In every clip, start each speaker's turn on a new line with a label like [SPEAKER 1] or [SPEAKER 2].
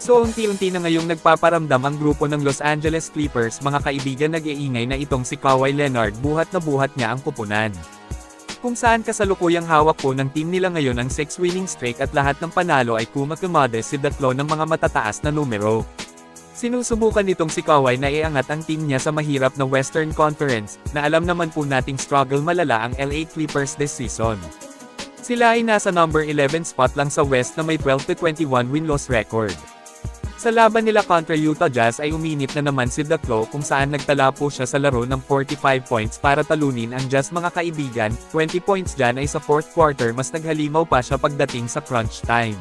[SPEAKER 1] So unti-unti na ngayong nagpaparamdam ang grupo ng Los Angeles Clippers, mga kaibigan, nag-iingay na itong si Kawhi Leonard, buhat na buhat niya ang kupunan. Kung saan kasalukuyang hawak po ng team nila ngayon ang 6 winning streak at lahat ng panalo ay kumakumade si datlo ng mga matataas na numero. Sinusubukan nitong si Kawhi na iangat ang team niya sa mahirap na Western Conference, na alam naman po nating struggle malala ang LA Clippers this season. Sila ay nasa number 11 spot lang sa West na may 12-21 win-loss record. Sa laban nila kontra Utah Jazz ay uminit na naman si Datlo, kung saan nagtala po siya sa laro ng 45 points para talunin ang Jazz, mga kaibigan. 20 points dyan ay sa fourth quarter, mas naghalimaw pa siya pagdating sa crunch time.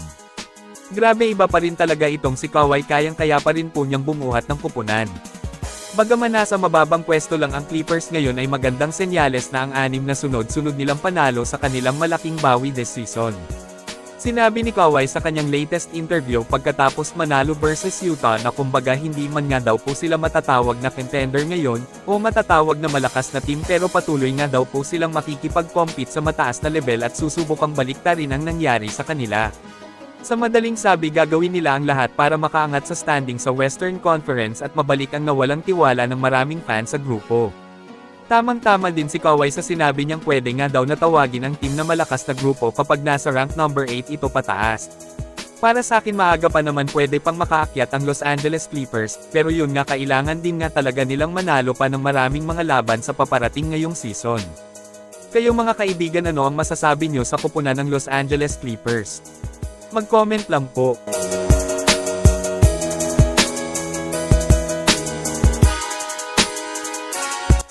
[SPEAKER 1] Grabe, iba pa rin talaga itong si Kawhi, kayang-kaya pa rin po niyang bumuhat ng kupunan. Bagaman nasa mababang pwesto lang ang Clippers ngayon, ay magandang senyales na ang 6 na sunod-sunod nilang panalo sa kanilang malaking bawi this season. Sinabi ni Kawhi sa kanyang latest interview pagkatapos manalo versus Utah na kumbaga hindi man nga daw po sila matatawag na contender ngayon, o matatawag na malakas na team, pero patuloy nga daw po silang makikipag-compete sa mataas na level at susubukang baliktarin ang nangyari sa kanila. Sa madaling sabi, gagawin nila ang lahat para makaangat sa standing sa Western Conference at mabalik ang nawalang tiwala ng maraming fans sa grupo. Tamang-tama din si Kawhi sa sinabi niyang pwede nga daw na tawagin ang team na malakas na grupo kapag nasa rank number 8 ito pataas. Para sa akin, maaga pa naman pwede pang makaakyat ang Los Angeles Clippers, pero yun nga, kailangan din nga talaga nilang manalo pa ng maraming mga laban sa paparating ngayong season. Kayo mga kaibigan, ano ang masasabi niyo sa kupunan ng Los Angeles Clippers? Mag-comment lang po.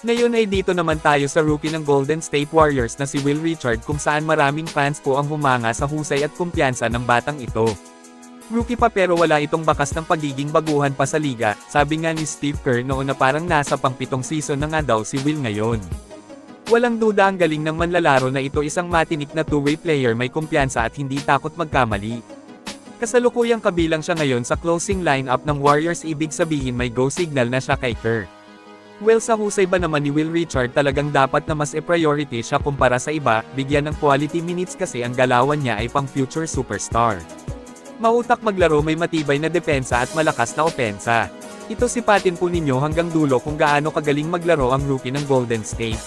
[SPEAKER 1] Ngayon ay dito naman tayo sa rookie ng Golden State Warriors na si Will Richard, kung saan maraming fans po ang humanga sa husay at kumpiyansa ng batang ito. Rookie pa pero wala itong bakas ng pagiging baguhan pa sa liga, sabi nga ni Steve Kerr noon na parang nasa pang-7 season na nga daw si Will ngayon. Walang duda ang galing ng manlalaro na ito, isang matinik na two-way player, may kumpiyansa at hindi takot magkamali. Kasalukuyang kabilang siya ngayon sa closing lineup ng Warriors, ibig sabihin may go signal na siya kay Kerr. Well, sa husay ba naman ni Will Richard, talagang dapat na mas e-priority siya kumpara sa iba, bigyan ng quality minutes kasi ang galawan niya ay pang future superstar. Mautak maglaro, may matibay na depensa at malakas na opensa. Ito sipatin po ninyo hanggang dulo kung gaano kagaling maglaro ang rookie ng Golden State.